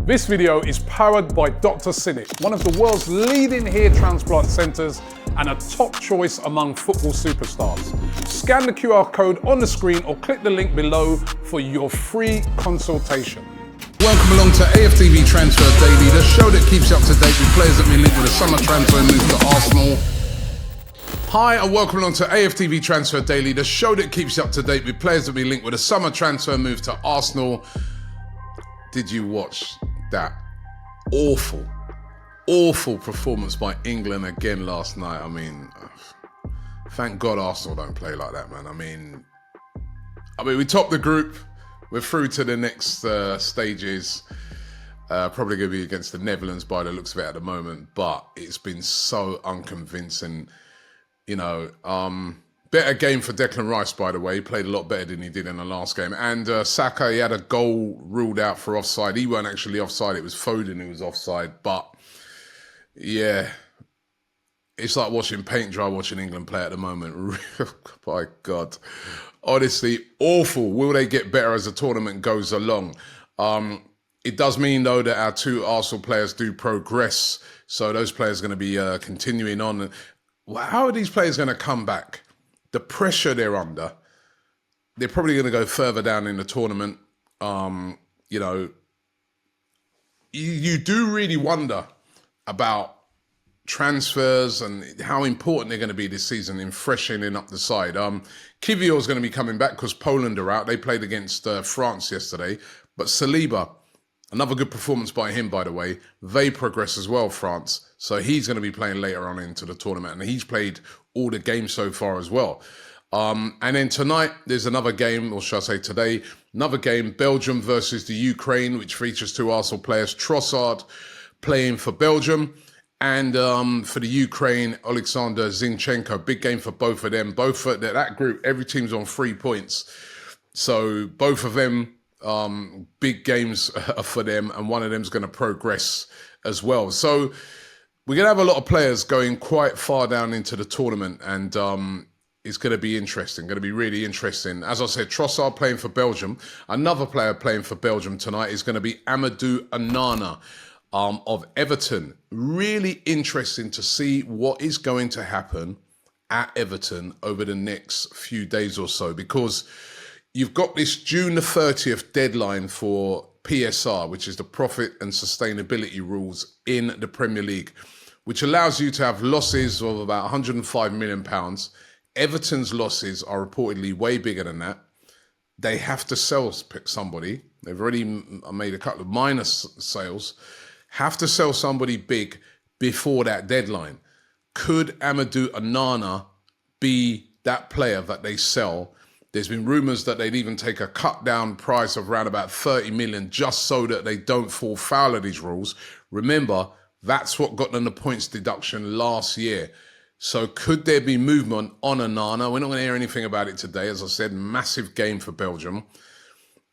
This video is powered by Dr. Cinik, one of the world's leading hair transplant centres and a top choice among football superstars. Scan the QR code on the screen or click the link below for your free consultation. Welcome along to AFTV Transfer Daily, the show that keeps you up to date with players that have been linked with a summer transfer move to Arsenal. Hi and welcome along to AFTV Transfer Daily, the show that keeps you up to date with players that have been linked with a summer transfer move to Arsenal. Did you watch that awful performance by England again last night? I mean, thank God Arsenal don't play like that, man. I mean, we topped the group. We're through to the next stages. Probably going to be against the Netherlands by the looks of it at the moment, but it's been so unconvincing. You know, better game for Declan Rice, by the way. He played a lot better than he did in the last game. And Saka, he had a goal ruled out for offside. He weren't actually offside. It was Foden who was offside. But, yeah, it's like watching paint dry, watching England play at the moment. By God. Honestly, awful. Will they get better as the tournament goes along? It does mean, though, that our two Arsenal players do progress. So those players are going to be continuing on. How are these players going to come back? The pressure they're under, they're probably going to go further down in the tournament. You know, you do really wonder about transfers and how important they're going to be this season in freshening up the side. Kiwior is going to be coming back because Poland are out. They played against France yesterday. But Saliba, another good performance by him, by the way. They progress as well, France. So he's going to be playing later on into the tournament. And he's played all the games so far as well. And then tonight, there's another game, or should I say today, another game, Belgium versus the Ukraine, which features two Arsenal players, Trossard playing for Belgium. And for the Ukraine, Alexander Zinchenko. Big game for both of them. Both of that group, every team's on 3 points. So both of them, big games for them, and one of them's going to progress as well. So we're going to have a lot of players going quite far down into the tournament, and it's going to be interesting, going to be really interesting. As I said, Trossard playing for Belgium. Another player playing for Belgium tonight is going to be Amadou Onana of Everton. Really interesting to see what is going to happen at Everton over the next few days or so, because you've got this June the 30th deadline for PSR, which is the profit and sustainability rules in the Premier League, which allows you to have losses of about £105 million. Everton's losses are reportedly way bigger than that. They have to sell somebody. They've already made a couple of minor sales. Have to sell somebody big before that deadline. Could Amadou Onana be that player that they sell? There's been rumours that they'd even take a cut down price of around about 30 million just so that they don't fall foul of these rules. Remember, that's what got them the points deduction last year. So could there be movement on Onana? We're not going to hear anything about it today. As I said, massive game for Belgium.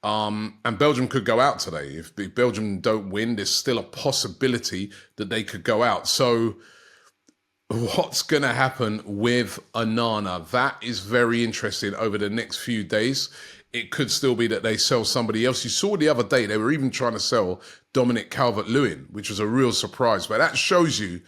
And Belgium could go out today. If Belgium don't win, there's still a possibility that they could go out. So what's going to happen with Onana? That is very interesting over the next few days. It could still be that they sell somebody else. You saw the other day, they were even trying to sell Dominic Calvert-Lewin, which was a real surprise. But that shows you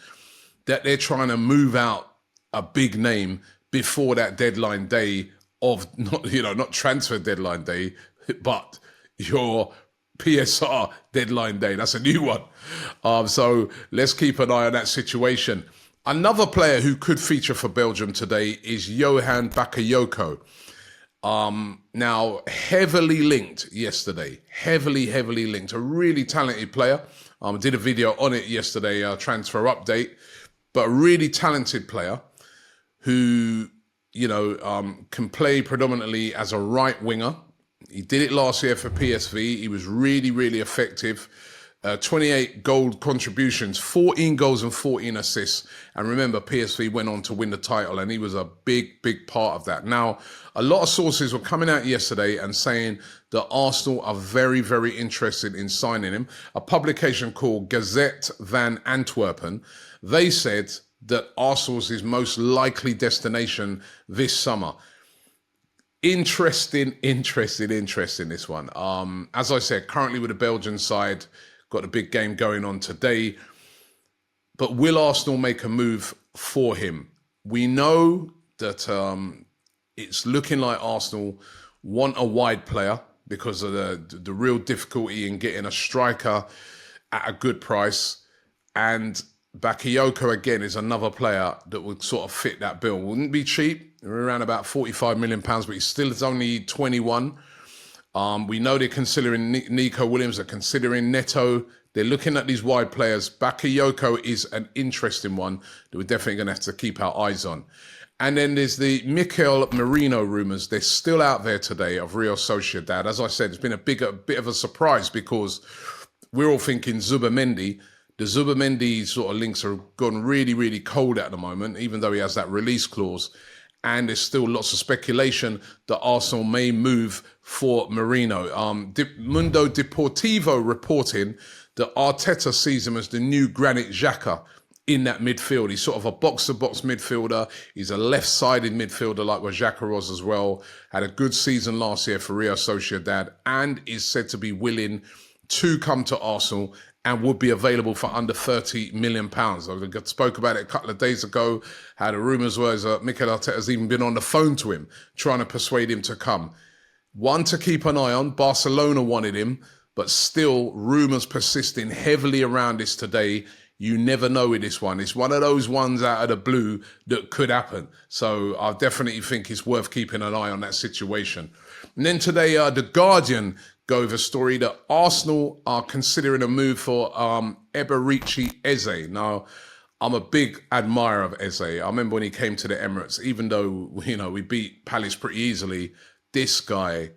that they're trying to move out a big name before that deadline day of, not transfer deadline day, but your PSR deadline day. That's a new one. So let's keep an eye on that situation. Another player who could feature for Belgium today is Johan Bakayoko. Now, heavily linked yesterday. Heavily linked. A really talented player. Did a video on it yesterday, transfer update. But a really talented player who, can play predominantly as a right winger. He did it last year for PSV. He was really effective. 28 goal contributions, 14 goals and 14 assists. And remember, PSV went on to win the title, and he was a big part of that. Now, a lot of sources were coming out yesterday and saying that Arsenal are very interested in signing him. A publication called Gazette van Antwerpen, they said that Arsenal's his most likely destination this summer. Interesting, this one. As I said, currently with the Belgian side, got a big game going on today. But will Arsenal make a move for him? We know that it's looking like Arsenal want a wide player because of the real difficulty in getting a striker at a good price. And Bakayoko, again, is another player that would sort of fit that bill. Wouldn't be cheap, around about £45 million, but he still is only 21. We know they're considering Nico Williams, they're considering Neto. They're looking at these wide players. Bakayoko is an interesting one that we're definitely going to have to keep our eyes on. And then there's the Mikel Merino rumours. They're still out there today of Rio Sociedad. As I said, it's been a bit of a surprise because we're all thinking Zubimendi. The Zubimendi sort of links are gone really, really cold at the moment, even though he has that release clause. And there's still lots of speculation that Arsenal may move for Merino. Mundo Deportivo reporting that Arteta sees him as the new Granit Xhaka in that midfield. He's sort of a box-to-box midfielder. He's a left-sided midfielder like what Xhaka was as well. Had a good season last year for Rio Sociedad and is said to be willing to come to Arsenal and would be available for under £30 million. I spoke about it a couple of days ago, how the rumours were that Mikel Arteta's even been on the phone to him, trying to persuade him to come. One to keep an eye on, Barcelona wanted him, but still rumours persisting heavily around this today. You never know with this one. It's one of those ones out of the blue that could happen. So I definitely think it's worth keeping an eye on that situation. And then today, The Guardian go with a story that Arsenal are considering a move for Eberechi Eze. Now, I'm a big admirer of Eze. I remember when he came to the Emirates, even though, we beat Palace pretty easily, this guy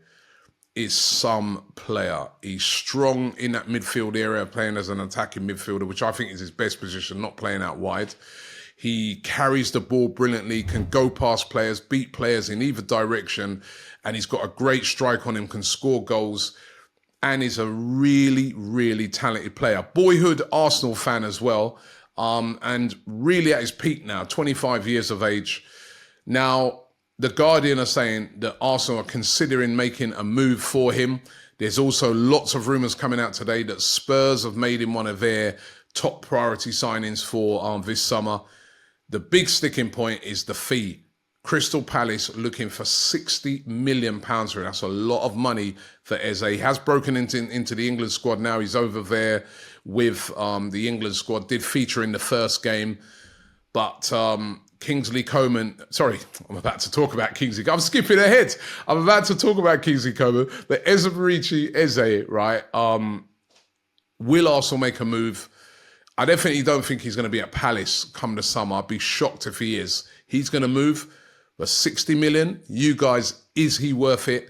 is some player. He's strong in that midfield area, playing as an attacking midfielder, which I think is his best position, not playing out wide. He carries the ball brilliantly, can go past players, beat players in either direction, and he's got a great strike on him, can score goals, and is a really, really talented player. Boyhood Arsenal fan as well, and really at his peak now, 25 years of age. Now, The Guardian are saying that Arsenal are considering making a move for him. There's also lots of rumours coming out today that Spurs have made him one of their top priority signings for this summer. The big sticking point is the fee. Crystal Palace looking for £60 million for him. That's a lot of money for Eze. He has broken into the England squad now. He's over there with the England squad. Did feature in the first game. But Kingsley Coman, sorry, I'm about to talk about Kingsley. I'm skipping ahead. I'm about to talk about Kingsley Coman. But Eberechi Eze, right? Will Arsenal make a move? I definitely don't think he's going to be at Palace come the summer. I'd be shocked if he is. He's going to move for 60 million. You guys, is he worth it?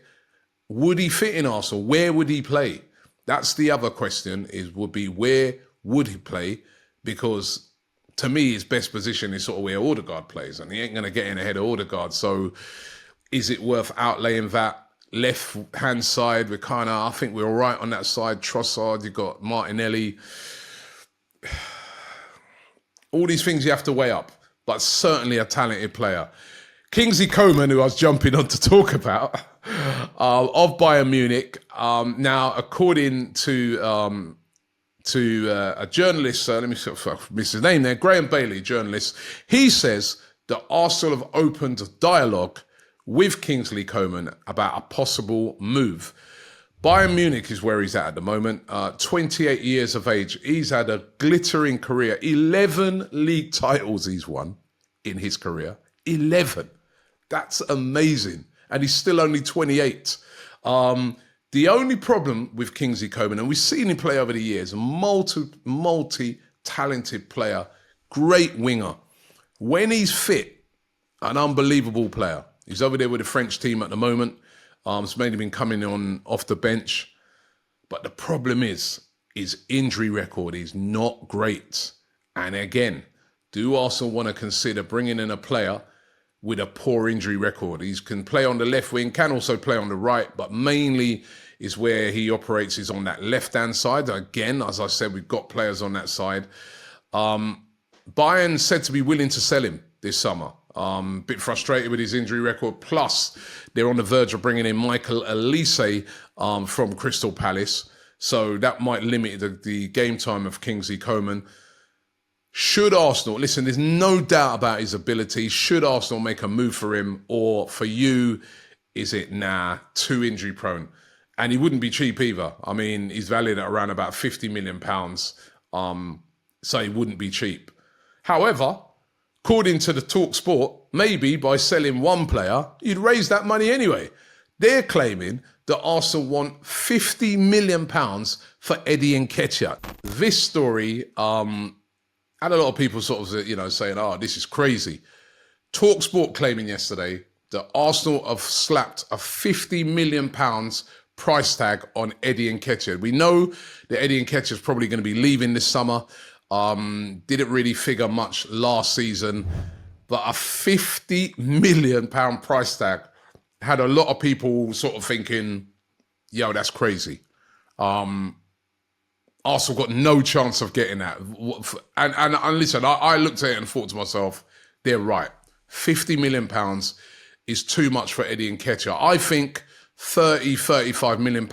Would he fit in Arsenal? Where would he play? That's the other question, where would he play? Because to me, his best position is sort of where Odegaard plays, and he ain't going to get in ahead of Odegaard. So is it worth outlaying that? Left-hand side, I think we're all right on that side. Trossard, you've got Martinelli. All these things you have to weigh up, but certainly a talented player. Kingsley Coman, who I was jumping on to talk about, of Bayern Munich. Now, according to a journalist, let me miss his name there, Graham Bailey, journalist, he says that Arsenal have opened a dialogue with Kingsley Coman about a possible move. Bayern Munich is where he's at the moment, 28 years of age. He's had a glittering career, 11 league titles he's won in his career, 11. That's amazing. And he's still only 28. The only problem with Kingsley Coman, and we've seen him play over the years, multi-talented player, great winger. When he's fit, an unbelievable player. He's over there with the French team at the moment. It's mainly been coming on off the bench. But the problem is, his injury record is not great. And again, do Arsenal want to consider bringing in a player with a poor injury record? He can play on the left wing, can also play on the right, but mainly is where he operates is on that left-hand side. Again, as I said, we've got players on that side. Bayern said to be willing to sell him this summer. Bit frustrated with his injury record. Plus, they're on the verge of bringing in Michael Elise from Crystal Palace. So that might limit the game time of Kingsley Coman. Should Arsenal, listen, there's no doubt about his ability. Should Arsenal make a move for him, or for you, is it too injury prone? And he wouldn't be cheap either. I mean, he's valued at around about £50 million. So he wouldn't be cheap. However, according to the TalkSport, maybe by selling one player, you'd raise that money anyway. They're claiming that Arsenal want £50 million for Eddie Nketiah. This story had a lot of people sort of, saying, oh, this is crazy. TalkSport claiming yesterday that Arsenal have slapped a £50 million price tag on Eddie Nketiah. We know that Eddie Nketiah is probably going to be leaving this summer. Didn't really figure much last season, but a £50 million price tag had a lot of people sort of thinking, yo, that's crazy. Arsenal got no chance of getting that. And listen, I looked at it and thought to myself, they're right. £50 million is too much for Eddie Nketiah. I think £35 million,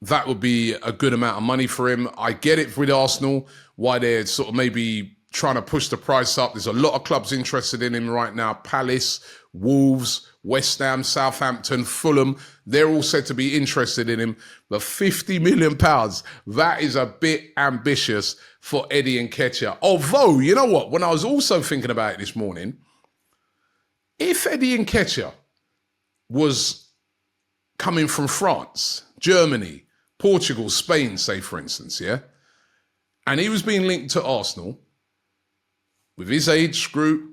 that would be a good amount of money for him. I get it with Arsenal, why they're sort of maybe trying to push the price up. There's a lot of clubs interested in him right now. Palace, Wolves, West Ham, Southampton, Fulham, they're all said to be interested in him. But £50 million, that is a bit ambitious for Eddie Nketiah. Although, you know what? When I was also thinking about it this morning, if Eddie Nketiah was coming from France, Germany, Portugal, Spain, say for instance, yeah? And he was being linked to Arsenal with his age group,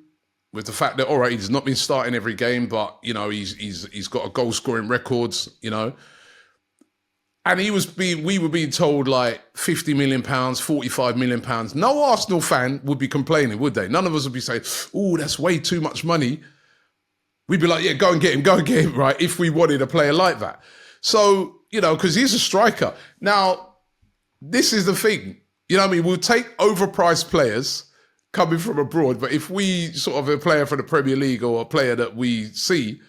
with the fact that, all right, he's not been starting every game, but, he's got a goal scoring records, And we were being told like £50 million, £45 million. No Arsenal fan would be complaining, would they? None of us would be saying, oh, that's way too much money. We'd be like, yeah, go and get him, right? If we wanted a player like that. So, because he's a striker. Now, this is the thing. We'll take overpriced players coming from abroad, but if we sort of a player for the Premier League or a player that we see,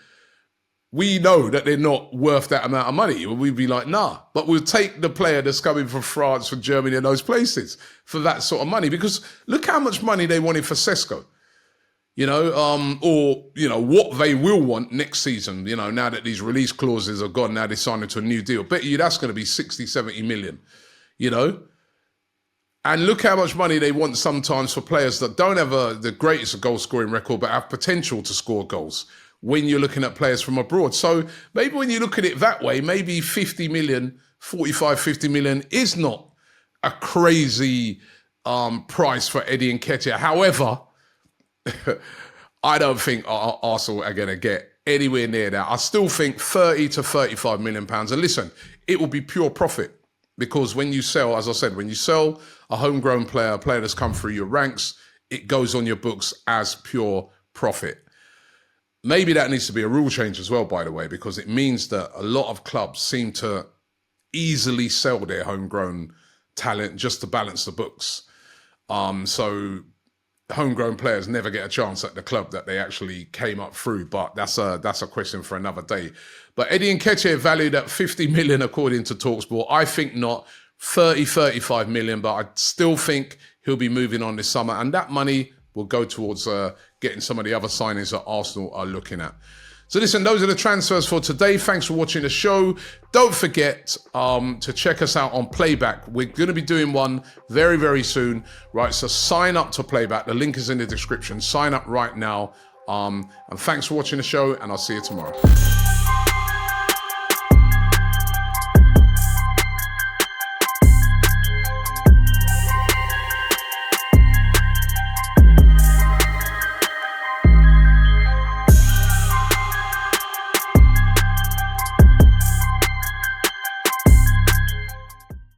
we know that they're not worth that amount of money. We'd be like, nah. But we'll take the player that's coming from France, from Germany and those places for that sort of money. Because look how much money they wanted for Sesko. What they will want next season, now that these release clauses are gone, now they're signing to a new deal. Bet you that's going to be 60, 70 million, And look how much money they want sometimes for players that don't have the greatest goal-scoring record, but have potential to score goals when you're looking at players from abroad. So maybe when you look at it that way, maybe 50 million, 45, 50 million is not a crazy price for Eddie Nketiah. However, I don't think Arsenal are going to get anywhere near that. I still think 30 to 35 million pounds. And listen, it will be pure profit because when you sell, as I said, when you sell a homegrown player, a player that's come through your ranks, it goes on your books as pure profit. Maybe that needs to be a rule change as well, by the way, because it means that a lot of clubs seem to easily sell their homegrown talent just to balance the books. So homegrown players never get a chance at the club that they actually came up through, but that's a question for another day. But Eddie Nketiah valued at 50 million according to TalkSport. I think not 35 million, but I still think he'll be moving on this summer, and that money will go towards getting some of the other signings that Arsenal are looking at. So listen, those are the transfers for today. Thanks for watching the show. Don't forget to check us out on Playback. We're going to be doing one very, very soon. Right, so sign up to Playback. The link is in the description. Sign up right now. And thanks for watching the show, and I'll see you tomorrow.